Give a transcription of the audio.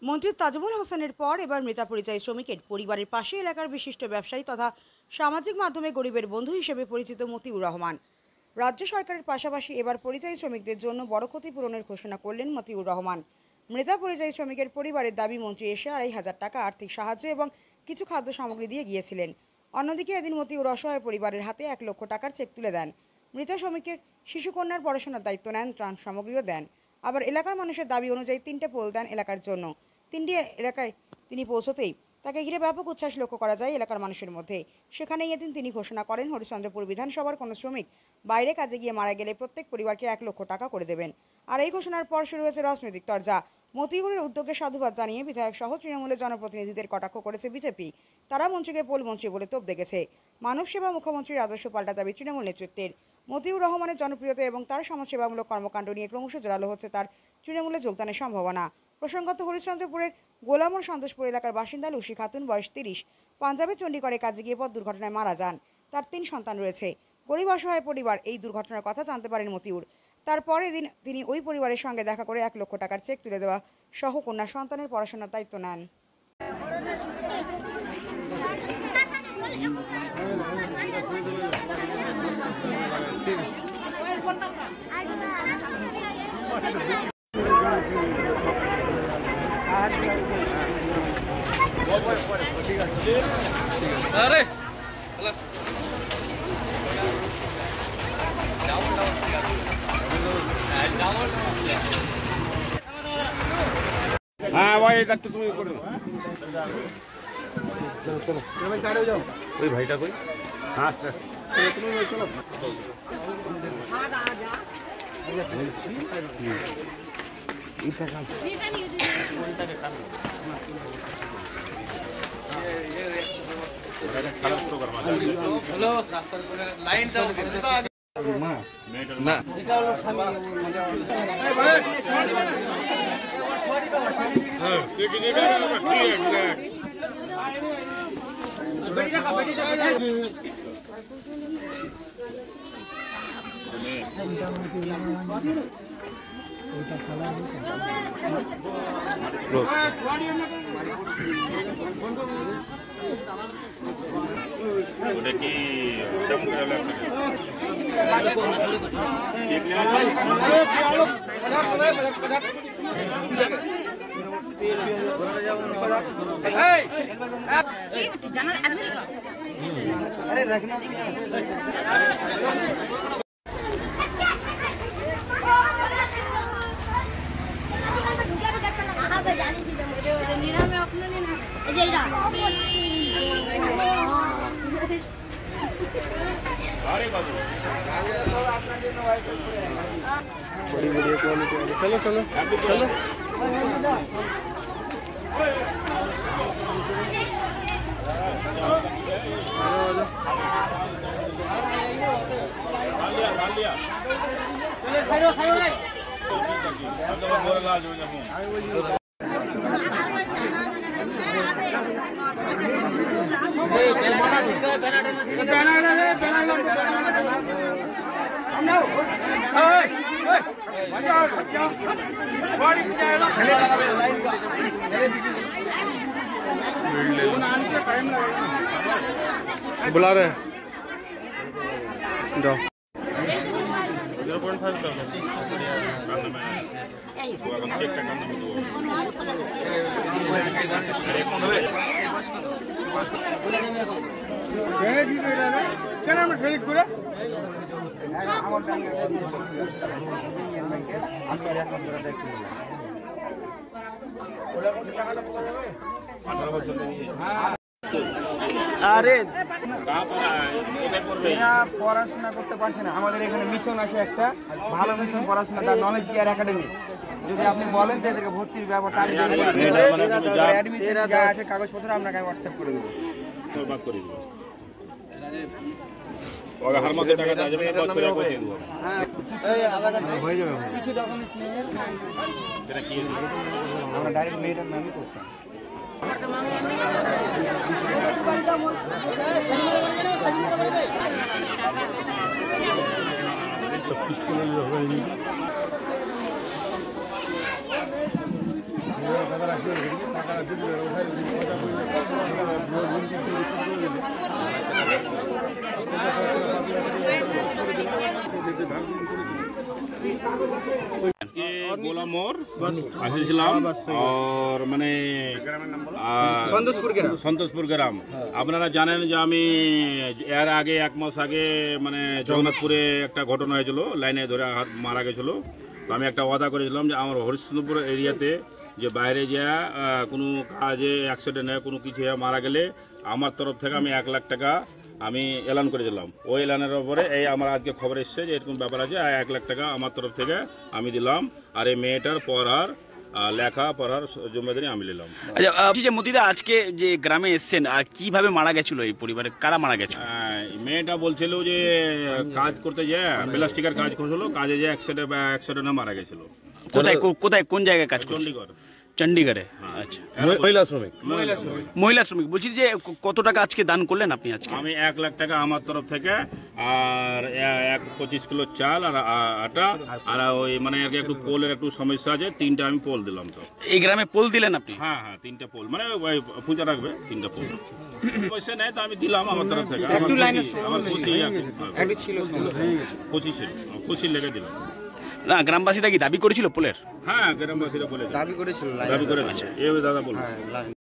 মন্ত্রী তাজমুল হোসেনের পর এবার মৃতা পরিযায়ী শ্রমিকের পরিবারের পাশে এলাকার বিশিষ্ট ব্যবসায়ী তথা সামাজিক মাধ্যমে গরিবের বন্ধু হিসেবে পরিচিত মতিউর রহমান। রাজ্য সরকারের পাশাপাশি এবার পরিযায়ী শ্রমিকদের জন্য বড় ক্ষতিপূরণের ঘোষণা করলেন মতিউর রহমান। মৃতা পরিযায়ী শ্রমিকের পরিবারের দাবি মন্ত্রী এসে ২৫০০ টাকা আর্থিক সাহায্য এবং কিছু খাদ্য সামগ্রী দিয়ে গিয়েছিলেন। অন্যদিকে এদিন মতিউর অসহায় পরিবারের হাতে ১ লক্ষ টাকার চেক তুলে দেন। মৃত শ্রমিকের শিশুকন্যার পড়াশোনার দায়িত্ব নেন, ত্রাণ সামগ্রীও দেন। আবার এলাকার মানুষের দাবি অনুযায়ী ৩টে পোল দেন এলাকার জন্য। ৩টি এলাকায় তিনি পৌঁছতেই তাকে ঘিরে ব্যাপক উচ্ছ্বাস লক্ষ্য করা যায় এলাকার মানুষের মধ্যে। সেখানেই এদিন তিনি ঘোষণা করেন, হরিশ্চন্দ্রপুর বিধানসভার কোনো শ্রমিক বাইরে কাজে গিয়ে মারা গেলে প্রত্যেক পরিবারকে ১ লক্ষ টাকা করে দেবেন। আর এই ঘোষণার পর শুরু হয়েছে রাজনৈতিক তরজা। মতিউরের উদ্যোগে সাধুবাদ জানিয়ে বিধায়ক সহ তৃণমূলের জনপ্রতিনিধিদের কটাক্ষ করেছে বিজেপি। তারা মন্ত্রীকে পোল মন্ত্রী বলে তোপ দেখেছে। মানব সেবা মুখ্যমন্ত্রীর আদর্শ পাল্টা দাবি তৃণমূল নেতৃত্বের। মতিউর রহমানের জনপ্রিয়তা এবং তার সমাজসেবামূলক কর্মকাণ্ড নিয়ে ক্রমশ জোরালো হচ্ছে তার তৃণমূলে যোগদানের সম্ভাবনা। প্রসঙ্গত, হরিশ্চন্দ্রপুরের গোলামোর সন্তোষপুর এলাকার বাসিন্দা লুসি খাতুন, বয়স ৩০, পাঞ্জাবে চণ্ডীগড়ে কাজে গিয়ে পথ দুর্ঘটনায় মারা যান। তার ৩ সন্তান রয়েছে। গরিব অসহায় পরিবার। এই দুর্ঘটনার কথা জানতে পারেন মতিউর। তারপরে দিন তিনি ওই পরিবারের সঙ্গে দেখা করে ১ লক্ষ টাকার চেক তুলে দেওয়া সহ কন্যা সন্তানের পড়াশোনার দায়িত্ব নেন। হ্যাঁ ভাই, এটা তো তুমি করো। চলো চলো যাও। ওই ভাইটা কই? হ্যাঁ স্যার, তুমি চলো। হ্যালো, রাস্তার উপরে লাইন দাও না, এটা হলো স্বামী। ওটা কি কেমন করে লাগবে? चलो चलो चलो बुला रहे जाओ 0.5 আরে এরা পড়াশোনা করতে পারছে না। আমাদের এখানে মিশন আছে একটা ভালো মিশন পড়াশোনা, তার নলেজ কেয়ার একাডেমি। যদি আপনি বলেন তো এদেরকে ভর্তির ব্যাপারটা আমি অ্যাডমিশন যা আছে কাগজপত্র আপনাকে আমি হোয়াটসঅ্যাপ করে দেবো। हर मासे টাকা দেওয়া যাবে, এটা করে দিয়ে দেব। হ্যাঁ হয়ে যাবে। কিছু ডকুমেন্টস নিয়ে এটা কি আমরা ডাইরেক্ট মেয়েটার নামই করতাম। তো গোলাম মোর আসছিলাম আর মানে সন্তোষপুর গ্রাম। আপনারা জানেন যে আমি এর আগে 1 মাস আগে মানে জগন্নাথপুরে একটা ঘটনা হয়েছিল, লাইনে ধরে হাত মারা গেছিল। তো আমি একটা ওয়াদা করেছিলাম যে আমার হরিশ্চন্দ্রপুর এরিয়াতে যে বাইরে যা কোনো কাজে অ্যাক্সিডেন্ট কোনো কিছু মারা গেলে আমার তরফ থেকে আমি 1 লাখ টাকা আমি এলান করেছিলাম। ওই এলানের উপরে এই আমার আজকে খবর এসছে যে এরকম ব্যাপার আছে, 1 লাখ টাকা আমার তরফ থেকে আমি দিলাম। আর এই মেয়েটার পড়ার লেখা পড়ার জিম্মেদারি আমি নিলাম। আচ্ছা, যে মতিদা আজকে যে গ্রামে এসছেন, কিভাবে মারা গেছিল এই পরিবারে, কারা মারা গেছে? মেয়েটা বলছিল যে কাজ করতে যায়, প্লাস্টিকের কাজ করছিল, কাজে যে অ্যাক্সিডেন্টে মারা গেছিল। কোথায় কোথায় কোন জায়গায় কাজ করছে? চণ্ডীগড়। চণ্ডীগড়ে। আচ্ছা, মহিলা শ্রমিক। বলছি যে কত টাকা আজকে দান করলেন আপনি? আজকে আমি 1 লাখ টাকা আমার তরফ থেকে, আর 25 কিলো চাল আর আটা, আর ওই মানে একটু পোলের একটু সমস্যা আছে, 3টা আমি পোল দিলাম। তো এই গ্রামে পোল দিলেন আপনি? হ্যাঁ, 3টা পোল, মানে ওই পূজা রাখবে 3টা পোল। পয়সা নেই তো আমি দিলাম আমার তরফ থেকে। আমার খুশি লেগে দিলাম। না, গ্রামবাসীরা কি দাবি করেছিল পোলের? হ্যাঁ, গ্রামবাসীরা বলে দাবি করেছিল, দাবি করে। এই দাদা বলছে।